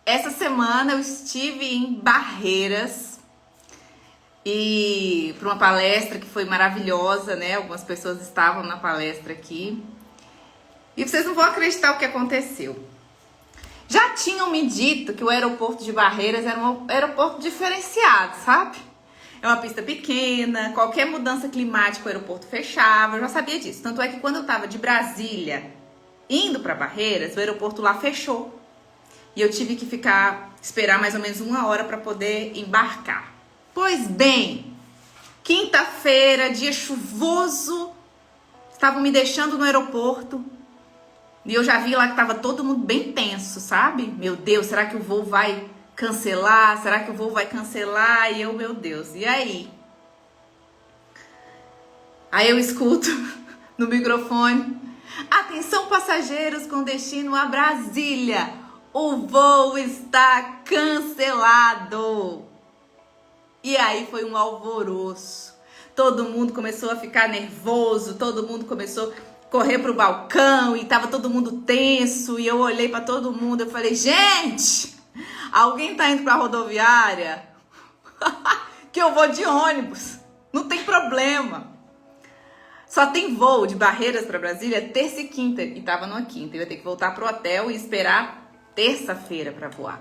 Essa semana eu estive em Barreiras e para uma palestra que foi maravilhosa, né? Algumas pessoas estavam na palestra aqui. E vocês não vão acreditar o que aconteceu. Já tinham me dito que o aeroporto de Barreiras era um aeroporto diferenciado, sabe? É uma pista pequena, qualquer mudança climática o aeroporto fechava, eu já sabia disso. Tanto é que quando eu estava de Brasília indo para Barreiras, o aeroporto lá fechou. E eu tive que esperar mais ou menos 1 hora para poder embarcar. Pois bem, quinta-feira, dia chuvoso, estavam me deixando no aeroporto. E eu já vi lá que estava todo mundo bem tenso, sabe? Meu Deus, será que o voo vai cancelar? Será que o voo vai cancelar? E eu, meu Deus, e aí? Aí eu escuto no microfone: atenção passageiros com destino a Brasília, o voo está cancelado. E aí foi um alvoroço. Todo mundo começou a ficar nervoso, todo mundo começou a correr pro balcão e tava todo mundo tenso. E eu olhei para todo mundo, eu falei: gente, alguém tá indo pra rodoviária? Que eu vou de ônibus, não tem problema. Só tem voo de Barreiras para Brasília terça e quinta, e tava numa quinta. Eu ia ter que voltar pro hotel e esperar terça-feira para voar.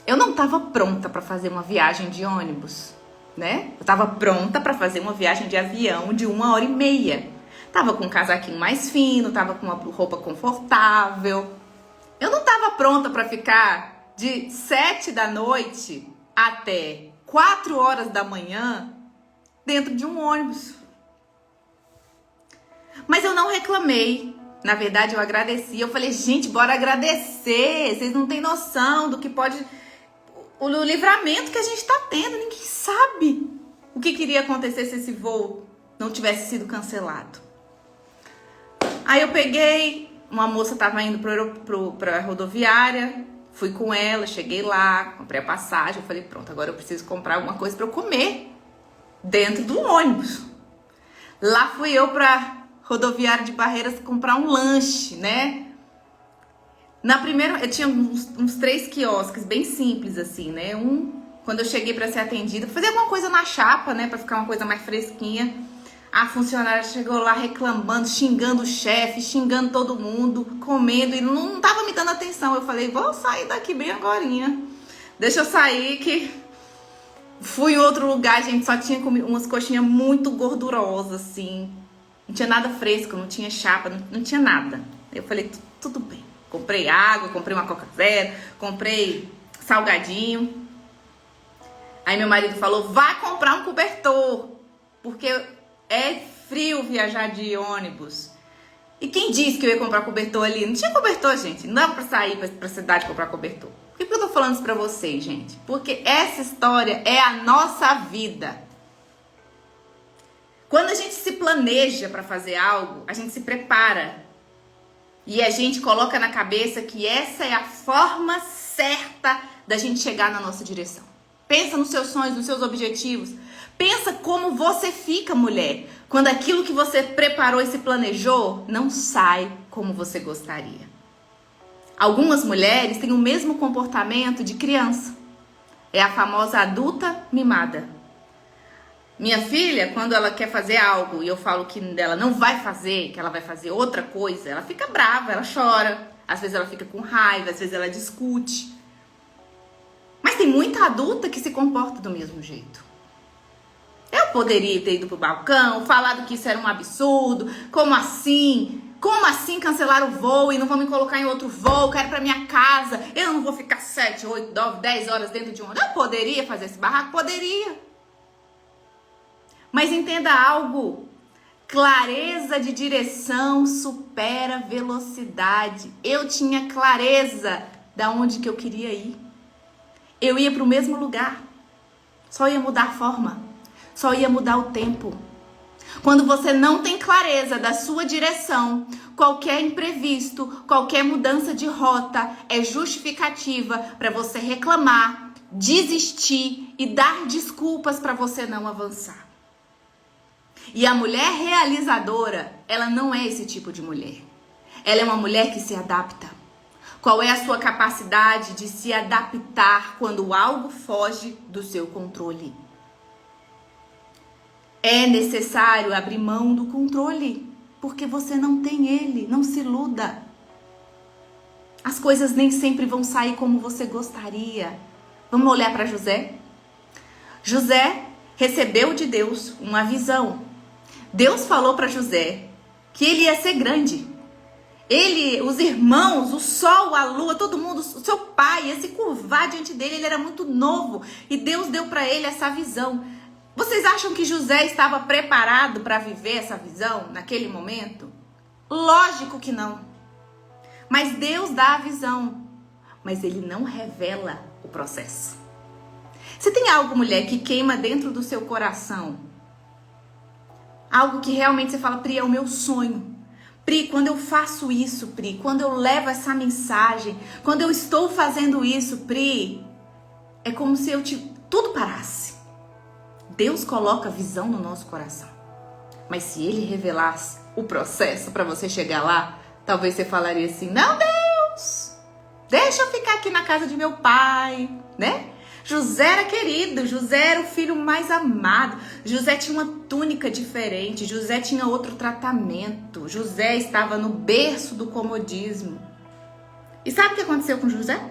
Eu não tava pronta para fazer uma viagem de ônibus, né? Eu tava pronta para fazer uma viagem de avião de 1h30. Tava com um casaquinho mais fino, tava com uma roupa confortável. Eu não tava pronta para ficar de 7 da noite até 4 horas da manhã dentro de um ônibus. Mas eu não reclamei. Na verdade, eu agradeci. Eu falei: gente, bora agradecer. Vocês não têm noção do que pode... O livramento que a gente tá tendo. Ninguém sabe o que iria acontecer se esse voo não tivesse sido cancelado. Aí eu peguei... Uma moça tava indo pra rodoviária. Fui com ela, cheguei lá, comprei a passagem. Eu falei: pronto, agora eu preciso comprar alguma coisa pra eu comer dentro do ônibus. Lá fui eu pra rodoviária de Barreiras comprar um lanche, né? Na primeira, eu tinha uns 3 quiosques bem simples assim, né? Quando eu cheguei para ser atendida, fazer alguma coisa na chapa, né? Para ficar uma coisa mais fresquinha. A funcionária chegou lá reclamando, xingando o chefe, xingando todo mundo, comendo e não tava me dando atenção. Eu falei: vou sair daqui bem agorinha. Deixa eu sair que... Fui em outro lugar, gente, só tinha umas coxinhas muito gordurosas, assim. Não tinha nada fresco, não tinha chapa, não tinha nada. Eu falei: tudo bem. Comprei água, comprei uma Coca Zero, comprei salgadinho. Aí meu marido falou: vai comprar um cobertor, porque é frio viajar de ônibus. E quem disse que eu ia comprar cobertor ali? Não tinha cobertor, gente. Não dava pra sair pra cidade comprar cobertor. Por que eu tô falando isso pra vocês, gente? Porque essa história é a nossa vida. Quando a gente se planeja para fazer algo, a gente se prepara. E a gente coloca na cabeça que essa é a forma certa da gente chegar na nossa direção. Pensa nos seus sonhos, nos seus objetivos. Pensa como você fica, mulher, quando aquilo que você preparou e se planejou não sai como você gostaria. Algumas mulheres têm o mesmo comportamento de criança. É a famosa adulta mimada. Minha filha, quando ela quer fazer algo e eu falo que ela não vai fazer, que ela vai fazer outra coisa, ela fica brava, ela chora. Às vezes ela fica com raiva, às vezes ela discute. Mas tem muita adulta que se comporta do mesmo jeito. Eu poderia ter ido pro balcão, falado que isso era um absurdo. Como assim? Como assim cancelar o voo e não vão me colocar em outro voo? Quero ir pra minha casa. Eu não vou ficar 7, 8, 9, 10 horas dentro de um ônibus. Eu poderia fazer esse barraco? Poderia. Mas entenda algo: clareza de direção supera velocidade. Eu tinha clareza da onde que eu queria ir. Eu ia para o mesmo lugar. Só ia mudar a forma. Só ia mudar o tempo. Quando você não tem clareza da sua direção, qualquer imprevisto, qualquer mudança de rota é justificativa para você reclamar, desistir e dar desculpas para você não avançar. E a mulher realizadora, ela não é esse tipo de mulher. Ela é uma mulher que se adapta. Qual é a sua capacidade de se adaptar quando algo foge do seu controle? É necessário abrir mão do controle, porque você não tem ele, não se iluda. As coisas nem sempre vão sair como você gostaria. Vamos olhar para José? José recebeu de Deus uma visão. Deus falou para José que ele ia ser grande. Ele, os irmãos, o sol, a lua, todo mundo, o seu pai ia se curvar diante dele. Ele era muito novo e Deus deu para ele essa visão. Vocês acham que José estava preparado para viver essa visão naquele momento? Lógico que não. Mas Deus dá a visão, mas ele não revela o processo. Você tem algo, mulher, que queima dentro do seu coração? Algo que realmente você fala, Pri, é o meu sonho. Pri, quando eu faço isso, Pri, quando eu levo essa mensagem, quando eu estou fazendo isso, Pri, é como se tudo parasse. Deus coloca visão no nosso coração. Mas se ele revelasse o processo para você chegar lá, talvez você falaria assim, não, Deus, deixa eu ficar aqui na casa de meu pai, né? José era querido, José era o filho mais amado, José tinha uma túnica diferente, José tinha outro tratamento, José estava no berço do comodismo. E sabe o que aconteceu com José?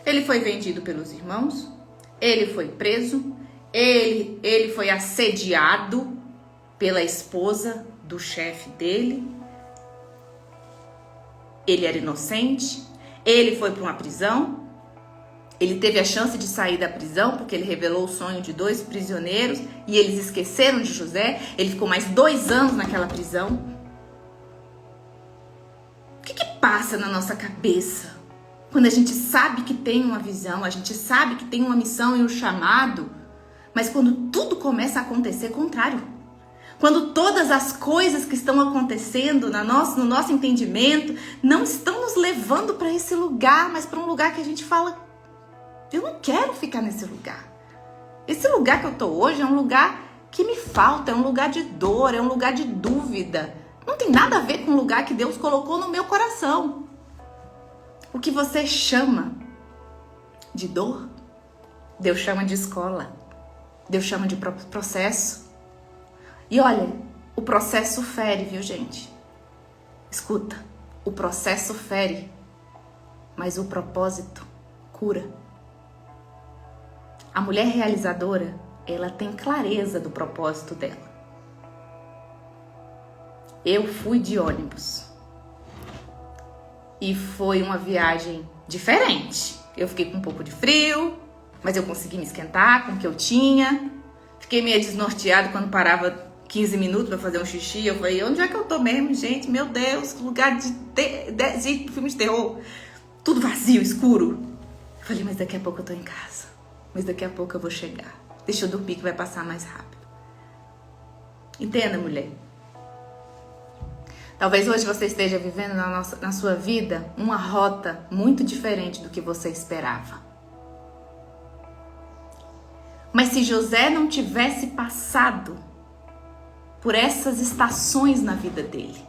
Ele foi vendido pelos irmãos, ele foi preso, ele foi assediado pela esposa do chefe dele, ele era inocente, ele foi para uma prisão, ele teve a chance de sair da prisão porque ele revelou o sonho de 2 prisioneiros e eles esqueceram de José, ele ficou mais 2 anos naquela prisão. O que passa na nossa cabeça quando a gente sabe que tem uma visão, a gente sabe que tem uma missão e um chamado, mas quando tudo começa a acontecer contrário? Quando todas as coisas que estão acontecendo no nosso entendimento não estão nos levando para esse lugar, mas para um lugar que a gente fala, eu não quero ficar nesse lugar. Esse lugar que eu tô hoje é um lugar que me falta, é um lugar de dor, é um lugar de dúvida. Não tem nada a ver com o lugar que Deus colocou no meu coração. O que você chama de dor, Deus chama de escola. Deus chama de processo. E olha, o processo fere, viu, gente? Escuta, o processo fere, mas o propósito cura. A mulher realizadora, ela tem clareza do propósito dela. Eu fui de ônibus e foi uma viagem diferente. Eu fiquei com um pouco de frio, mas eu consegui me esquentar com o que eu tinha. Fiquei meio desnorteado quando parava 15 minutos para fazer um xixi. Eu falei, onde é que eu tô mesmo, gente? Meu Deus, lugar de filme de terror. Tudo vazio, escuro. Eu falei, mas daqui a pouco eu tô em casa. Mas daqui a pouco eu vou chegar. Deixa eu dormir que vai passar mais rápido. Entenda, mulher. Talvez hoje você esteja vivendo na sua vida uma rota muito diferente do que você esperava. Mas se José não tivesse passado por essas estações na vida dele,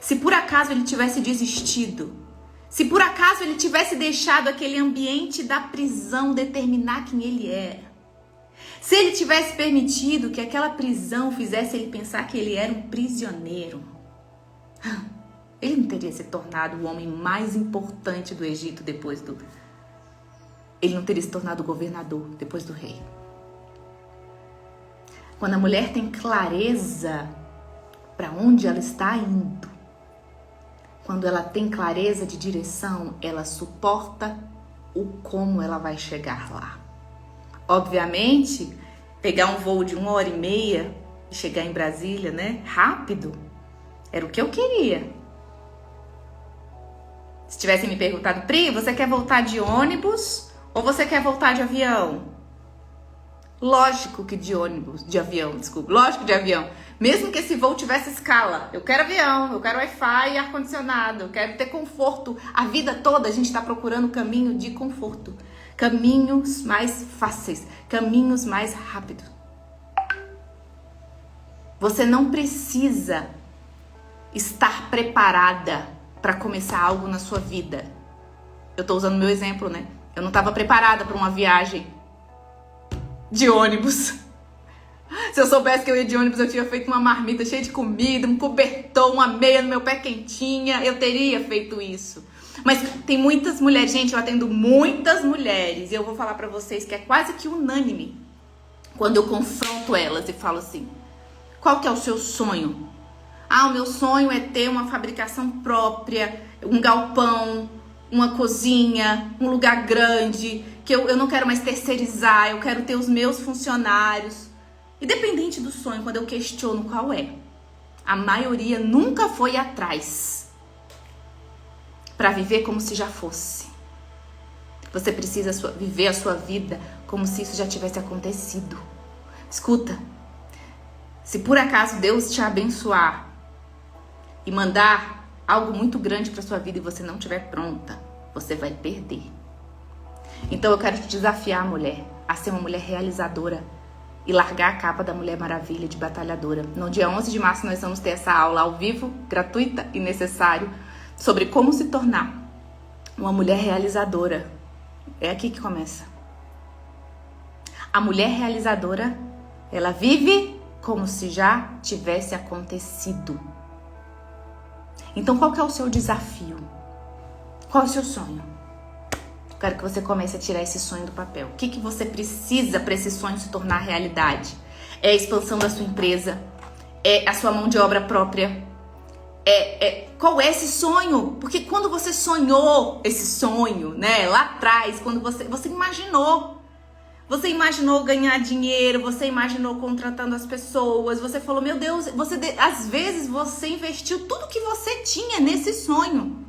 se por acaso ele tivesse desistido, se por acaso ele tivesse deixado aquele ambiente da prisão determinar quem ele era, se ele tivesse permitido que aquela prisão fizesse ele pensar que ele era um prisioneiro, ele não teria se tornado o homem mais importante do Egito ele não teria se tornado governador depois do rei. Quando a mulher tem clareza para onde ela está indo, quando ela tem clareza de direção, ela suporta o como ela vai chegar lá. Obviamente, pegar um voo de 1h30 e chegar em Brasília, né? Rápido, era o que eu queria. Se tivessem me perguntado, Pri, você quer voltar de ônibus ou você quer voltar de avião? Lógico que de avião. Mesmo que esse voo tivesse escala. Eu quero avião, eu quero Wi-Fi e ar-condicionado, eu quero ter conforto. A vida toda a gente está procurando caminho de conforto. Caminhos mais fáceis, caminhos mais rápidos. Você não precisa estar preparada para começar algo na sua vida. Eu tô usando meu exemplo, né? Eu não estava preparada para uma viagem de ônibus. Se eu soubesse que eu ia de ônibus, eu tinha feito uma marmita cheia de comida, um cobertor, uma meia no meu pé quentinha. Eu teria feito isso. Mas tem muitas mulheres, gente, eu atendo muitas mulheres. E eu vou falar pra vocês que é quase que unânime. Quando eu confronto elas e falo assim, qual que é o seu sonho? Ah, o meu sonho é ter uma fabricação própria, um galpão, uma cozinha, um lugar grande, que eu não quero mais terceirizar, eu quero ter os meus funcionários. Independente do sonho, quando eu questiono qual é, a maioria nunca foi atrás para viver como se já fosse. Você precisa viver a sua vida como se isso já tivesse acontecido. Escuta, se por acaso Deus te abençoar e mandar algo muito grande para sua vida e você não estiver pronta, você vai perder. Então eu quero te desafiar, mulher, a ser uma mulher realizadora e largar a capa da Mulher Maravilha, de batalhadora. No dia 11 de março nós vamos ter essa aula ao vivo, gratuita e necessário, sobre como se tornar uma mulher realizadora. É aqui que começa. A mulher realizadora, ela vive como se já tivesse acontecido. Então qual que é o seu desafio? Qual é o seu sonho? Quero que você comece a tirar esse sonho do papel. O que você precisa para esse sonho se tornar realidade? É a expansão da sua empresa? É a sua mão de obra própria? Qual é esse sonho? Porque quando você sonhou esse sonho, né, lá atrás, quando você imaginou ganhar dinheiro, você imaginou contratando as pessoas, você falou, meu Deus, às vezes você investiu tudo que você tinha nesse sonho.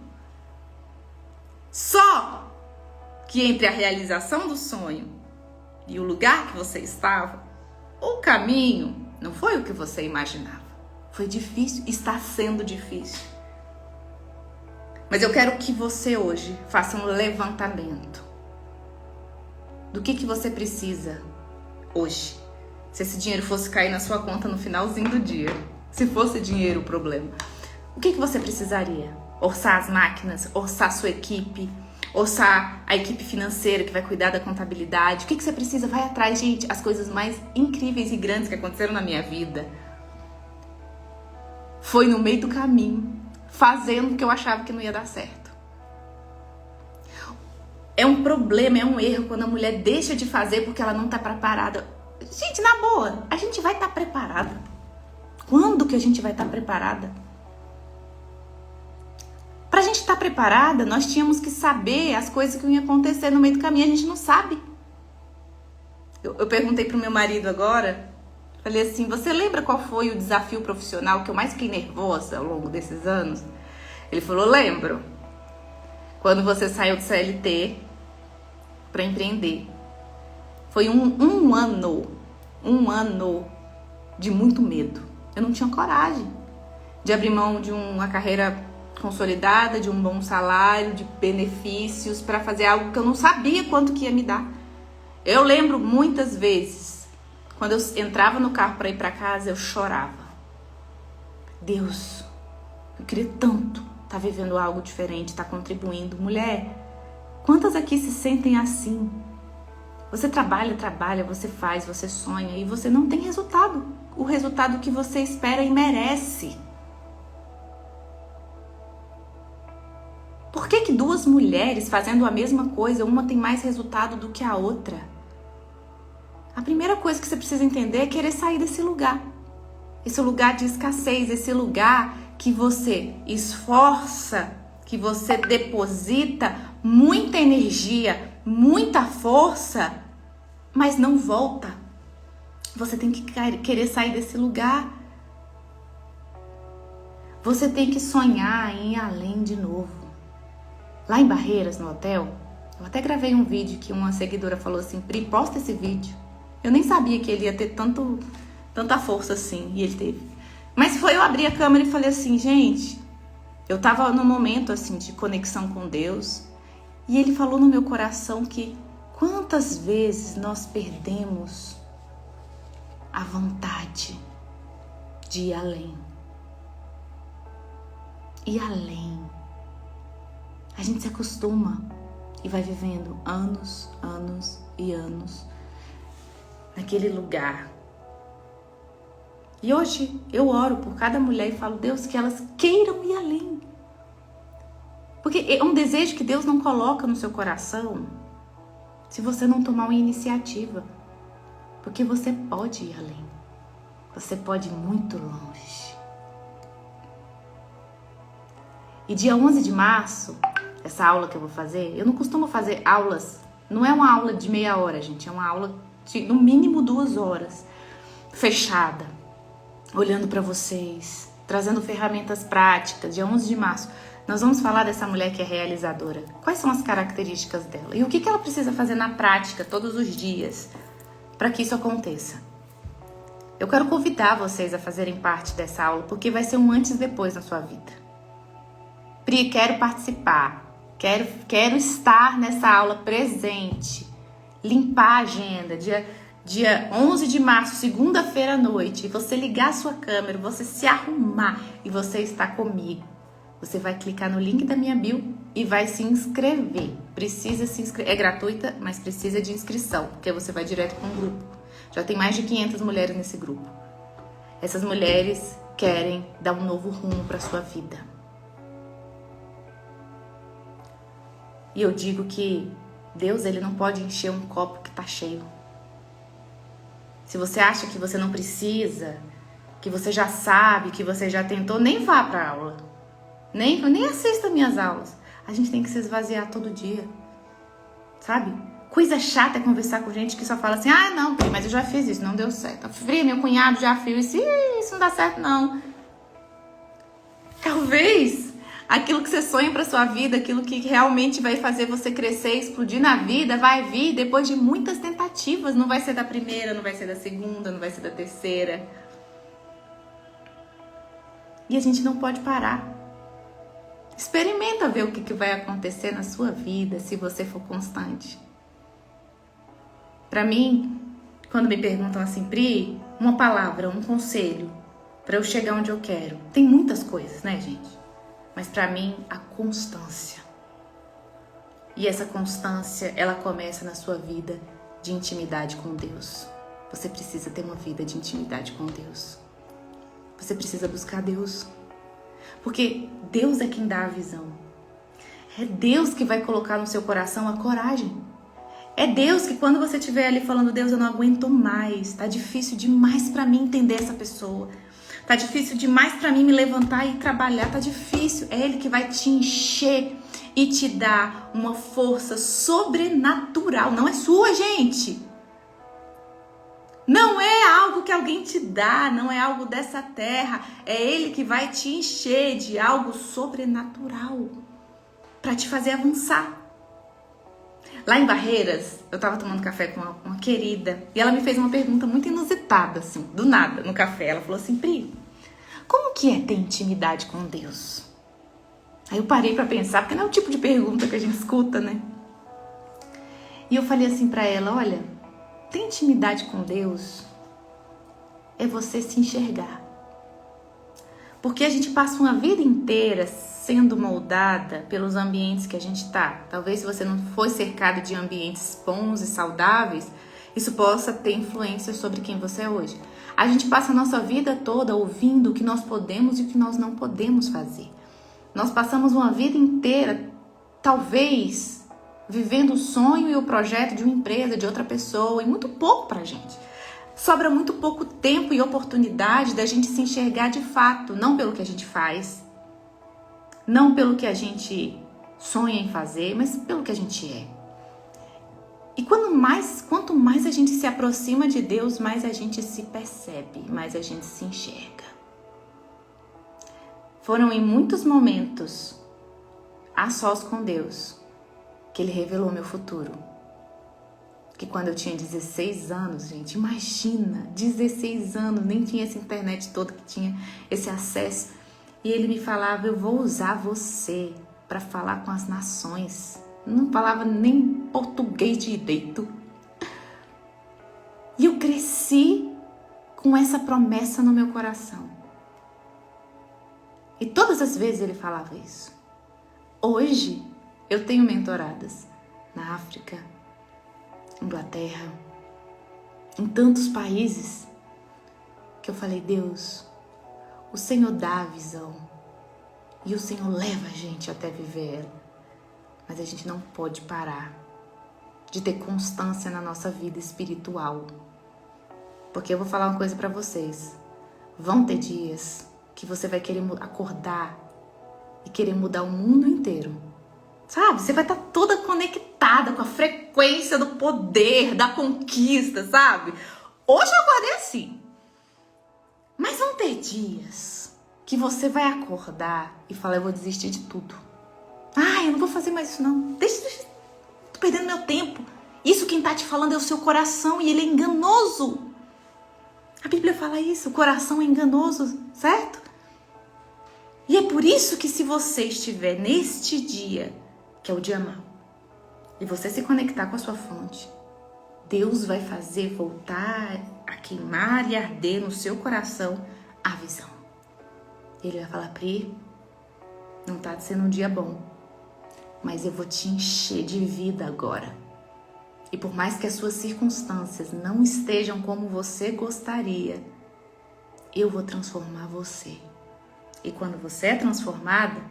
Só que entre a realização do sonho e o lugar que você estava, o caminho não foi o que você imaginava. Foi difícil, está sendo difícil. Mas eu quero que você hoje faça um levantamento do que você precisa hoje. Se esse dinheiro fosse cair na sua conta no finalzinho do dia, se fosse dinheiro o problema, o que você precisaria? Orçar as máquinas, orçar a sua equipe, orçar a equipe financeira que vai cuidar da contabilidade. O que você precisa? Vai atrás, gente. As coisas mais incríveis e grandes que aconteceram na minha vida foi no meio do caminho, fazendo o que eu achava que não ia dar certo. É um problema, é um erro quando a mulher deixa de fazer porque ela não tá preparada. Gente, na boa, a gente vai estar preparada. Quando que a gente vai estar preparada? Pra gente estar preparada, nós tínhamos que saber as coisas que iam acontecer no meio do caminho. A gente não sabe. Eu perguntei pro meu marido agora, falei assim, você lembra qual foi o desafio profissional que eu mais fiquei nervosa ao longo desses anos? Ele falou, lembro. Quando você saiu do CLT para empreender. Foi um ano de muito medo. Eu não tinha coragem de abrir mão de uma carreira consolidada, de um bom salário, de benefícios, para fazer algo que eu não sabia quanto que ia me dar. Eu lembro muitas vezes, quando eu entrava no carro para ir para casa, eu chorava. Deus, eu queria tanto estar vivendo algo diferente, estar contribuindo. Mulher, quantas aqui se sentem assim? Você trabalha, você faz, você sonha e você não tem resultado. O resultado que você espera e merece. Por que duas mulheres fazendo a mesma coisa, uma tem mais resultado do que a outra? A primeira coisa que você precisa entender é querer sair desse lugar. Esse lugar de escassez, esse lugar que você esforça, que você deposita muita energia, muita força, mas não volta. Você tem que querer sair desse lugar. Você tem que sonhar em ir além de novo. Lá em Barreiras, no hotel, eu até gravei um vídeo que uma seguidora falou assim, Pri, posta esse vídeo. Eu nem sabia que ele ia ter tanta força assim, e ele teve. Mas foi eu abrir a câmera e falei assim, gente, eu tava num momento assim de conexão com Deus, e ele falou no meu coração que quantas vezes nós perdemos a vontade de ir além. Ir além. A gente se acostuma. e vai vivendo anos, anos e anos naquele lugar. E hoje eu oro por cada mulher e falo, Deus, que elas queiram ir além. Porque é um desejo que Deus não coloca no seu coração se você não tomar uma iniciativa. Porque você pode ir além. Você pode ir muito longe. E dia 11 de março, essa aula que eu vou fazer, eu não costumo fazer aulas, não é uma aula de meia hora, gente, é uma aula de no mínimo 2 horas, fechada, olhando para vocês, trazendo ferramentas práticas. Dia 11 de março, nós vamos falar dessa mulher que é realizadora. Quais são as características dela? E o que ela precisa fazer na prática, todos os dias, para que isso aconteça? Eu quero convidar vocês a fazerem parte dessa aula, porque vai ser um antes e depois na sua vida. Pri, quero participar, quero estar nessa aula presente, limpar a agenda, dia 11 de março, segunda-feira à noite, você ligar a sua câmera, você se arrumar e você está comigo. Você vai clicar no link da minha bio e vai se inscrever. Precisa se inscrever, é gratuita, mas precisa de inscrição, porque você vai direto para um grupo. Já tem mais de 500 mulheres nesse grupo. Essas mulheres querem dar um novo rumo para sua vida. E eu digo que Deus, ele não pode encher um copo que está cheio. Se você acha que você não precisa, que você já sabe, que você já tentou, nem vá para a aula. Nem assista minhas aulas. A gente tem que se esvaziar todo dia. Sabe? Coisa chata é conversar com gente que só fala assim, ah, não, Pri, mas eu já fiz isso, não deu certo. Pri, meu cunhado já fez isso, isso não dá certo, não. Talvez aquilo que você sonha para sua vida, aquilo que realmente vai fazer você crescer e explodir na vida, vai vir depois de muitas tentativas. Não vai ser da primeira, não vai ser da segunda, não vai ser da terceira. E a gente não pode parar. Experimenta ver o que vai acontecer na sua vida se você for constante. Para mim, quando me perguntam assim, Pri, uma palavra, um conselho para eu chegar onde eu quero. Tem muitas coisas, né, gente? Mas para mim, a constância. E essa constância, ela começa na sua vida de intimidade com Deus. Você precisa ter uma vida de intimidade com Deus. Você precisa buscar Deus. Porque Deus é quem dá a visão. É Deus que vai colocar no seu coração a coragem. É Deus que quando você estiver ali falando, Deus, eu não aguento mais. Tá difícil demais para mim entender essa pessoa. Tá difícil demais para mim me levantar e trabalhar. Tá difícil. É Ele que vai te encher e te dar uma força sobrenatural. Não é sua, gente. Não é algo que alguém te dá. Não é algo dessa terra. É Ele que vai te encher de algo sobrenatural para te fazer avançar. Lá em Barreiras, eu tava tomando café com uma querida e ela me fez uma pergunta muito inusitada, assim, do nada, no café. Ela falou assim, Pri, como que é ter intimidade com Deus? Aí eu parei pra pensar, porque não é o tipo de pergunta que a gente escuta, né? E eu falei assim pra ela, olha, ter intimidade com Deus é você se enxergar. Porque a gente passa uma vida inteira sendo moldada pelos ambientes que a gente tá. Talvez se você não for cercado de ambientes bons e saudáveis, isso possa ter influência sobre quem você é hoje. A gente passa a nossa vida toda ouvindo o que nós podemos e o que nós não podemos fazer. Nós passamos uma vida inteira, talvez, vivendo o sonho e o projeto de uma empresa, de outra pessoa, e muito pouco pra gente. Sobra muito pouco tempo e oportunidade da gente se enxergar de fato, não pelo que a gente faz, não pelo que a gente sonha em fazer, mas pelo que a gente é. E quanto mais a gente se aproxima de Deus, mais a gente se percebe, mais a gente se enxerga. Foram em muitos momentos, a sós com Deus, que Ele revelou meu futuro. Que quando eu tinha 16 anos, gente, imagina, 16 anos, nem tinha essa internet toda que tinha esse acesso. E Ele me falava, eu vou usar você para falar com as nações. Não falava nem português direito. E eu cresci com essa promessa no meu coração. E todas as vezes Ele falava isso. Hoje, eu tenho mentoradas na África, Inglaterra, em tantos países, que eu falei, Deus, o Senhor dá a visão e o Senhor leva a gente até viver ela, mas a gente não pode parar de ter constância na nossa vida espiritual, porque eu vou falar uma coisa pra vocês, vão ter dias que você vai querer acordar e querer mudar o mundo inteiro, sabe? Você vai estar toda conectada com a frequência do poder, da conquista, sabe? Hoje eu acordei assim. Mas vão ter dias que você vai acordar e falar, eu vou desistir de tudo. Eu não vou fazer mais isso não. Deixa, tô perdendo meu tempo. Isso quem tá te falando é o seu coração e ele é enganoso. A Bíblia fala isso, o coração é enganoso, certo? E é por isso que se você estiver neste dia, que é o dia mau, e você se conectar com a sua fonte, Deus vai fazer voltar a queimar e arder no seu coração a visão. Ele vai falar, Pri, não tá sendo um dia bom, mas eu vou te encher de vida agora. E por mais que as suas circunstâncias não estejam como você gostaria, eu vou transformar você. E quando você é transformada,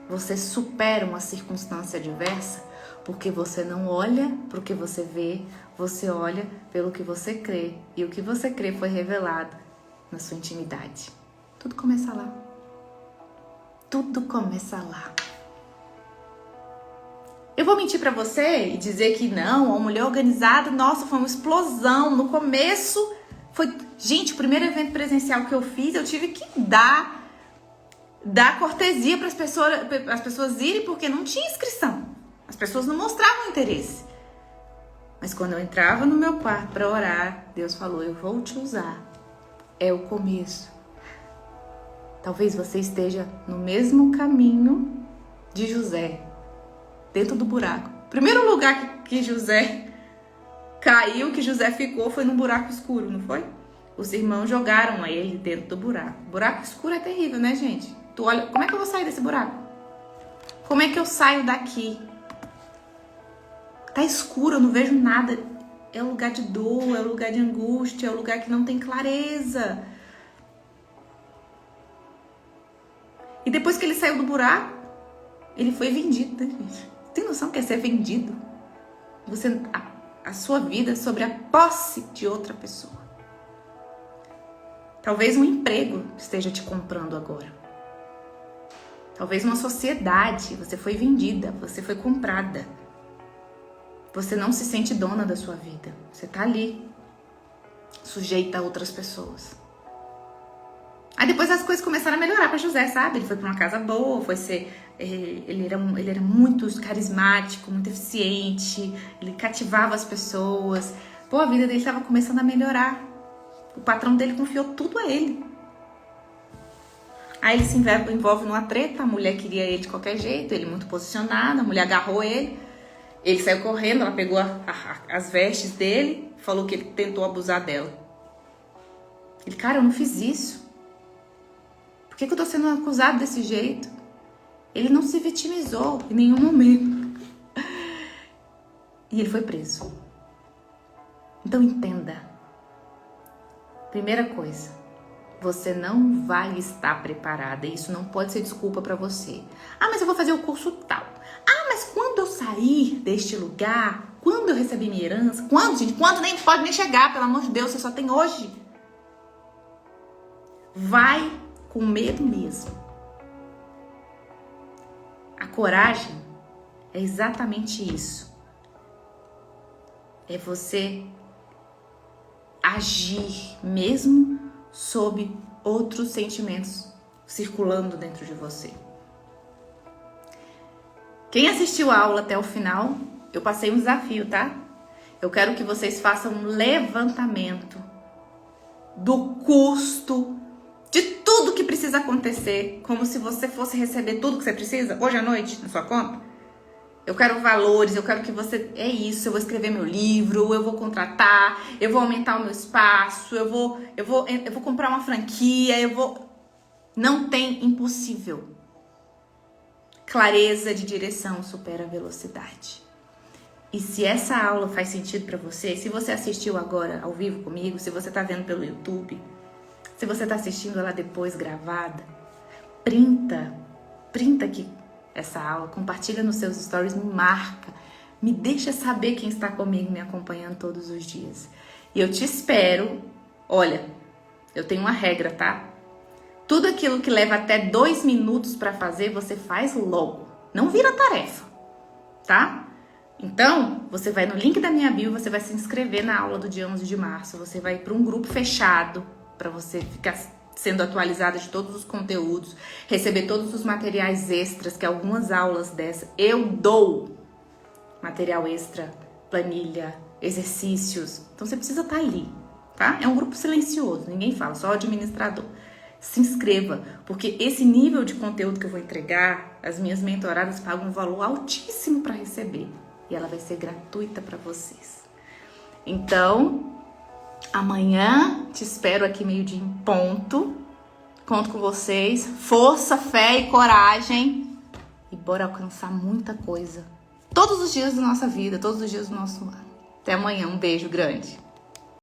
você supera uma circunstância adversa, porque você não olha para o que você vê, você olha pelo que você crê. E o que você crê foi revelado na sua intimidade. Tudo começa lá. Tudo começa lá. Eu vou mentir pra você e dizer que não, uma mulher organizada, nossa, foi uma explosão. No começo, gente, o primeiro evento presencial que eu fiz, eu tive que dar cortesia para as pessoas irem, porque não tinha inscrição. As pessoas não mostravam interesse. Mas quando eu entrava no meu quarto para orar, Deus falou, eu vou te usar. É o começo. Talvez você esteja no mesmo caminho de José, dentro do buraco. O primeiro lugar que José caiu, que José ficou, foi num buraco escuro, não foi? Os irmãos jogaram ele dentro do buraco. Buraco escuro é terrível, né, gente? Tu olha, como é que eu vou sair desse buraco? Como é que eu saio daqui? Tá escuro, eu não vejo nada. É um lugar de dor, é um lugar de angústia, é um lugar que não tem clareza. E depois que ele saiu do buraco, ele foi vendido, né, gente? Tem noção que é ser vendido? A sua vida sobre a posse de outra pessoa. Talvez um emprego esteja te comprando agora. Talvez uma sociedade, você foi vendida, você foi comprada. Você não se sente dona da sua vida. Você tá ali, sujeita a outras pessoas. Aí depois as coisas começaram a melhorar para José, sabe? Ele foi para uma casa boa, ele era muito carismático, muito eficiente, ele cativava as pessoas. Pô, a vida dele estava começando a melhorar. O patrão dele confiou tudo a ele. Aí ele se envolve numa treta, a mulher queria ele de qualquer jeito, ele muito posicionado, a mulher agarrou ele. Ele saiu correndo, ela pegou as vestes dele, falou que ele tentou abusar dela. Ele, cara, eu não fiz isso. Por que eu tô sendo acusado desse jeito? Ele não se vitimizou em nenhum momento. E ele foi preso. Então entenda. Primeira coisa, você não vai estar preparada. Isso não pode ser desculpa pra você. Mas eu vou fazer o curso tal. Mas quando eu sair deste lugar, quando eu receber minha herança, quando nem pode nem chegar, pelo amor de Deus, você só tem hoje. Vai com medo mesmo. A coragem é exatamente isso. É você agir mesmo sob outros sentimentos circulando dentro de você. Quem assistiu a aula até o final, eu passei um desafio, tá? Eu quero que vocês façam um levantamento do custo de tudo que precisa acontecer, como se você fosse receber tudo que você precisa hoje à noite na sua conta. Eu quero valores, eu quero que você... É isso, eu vou escrever meu livro, eu vou contratar, eu vou aumentar o meu espaço, eu vou comprar uma franquia, Não tem impossível. Clareza de direção supera a velocidade. E se essa aula faz sentido para você, se você assistiu agora ao vivo comigo, se você tá vendo pelo YouTube, se você tá assistindo ela depois gravada, printa aqui essa aula, compartilha nos seus stories, me marca, me deixa saber quem está comigo, me acompanhando todos os dias. E eu te espero. Olha, eu tenho uma regra, tá? Tudo aquilo que leva até 2 minutos para fazer, você faz logo. Não vira tarefa, tá? Então, você vai no link da minha bio, você vai se inscrever na aula do dia 11 de março. Você vai para um grupo fechado, para você ficar sendo atualizada de todos os conteúdos, receber todos os materiais extras, que algumas aulas dessa eu dou. Material extra, planilha, exercícios. Então, você precisa estar ali, tá? É um grupo silencioso, ninguém fala, só o administrador. Se inscreva, porque esse nível de conteúdo que eu vou entregar, as minhas mentoradas pagam um valor altíssimo para receber. E ela vai ser gratuita para vocês. Então, amanhã te espero aqui 12:00 em ponto. Conto com vocês. Força, fé e coragem. E bora alcançar muita coisa. Todos os dias da nossa vida, todos os dias do nosso ano. Até amanhã. Um beijo grande.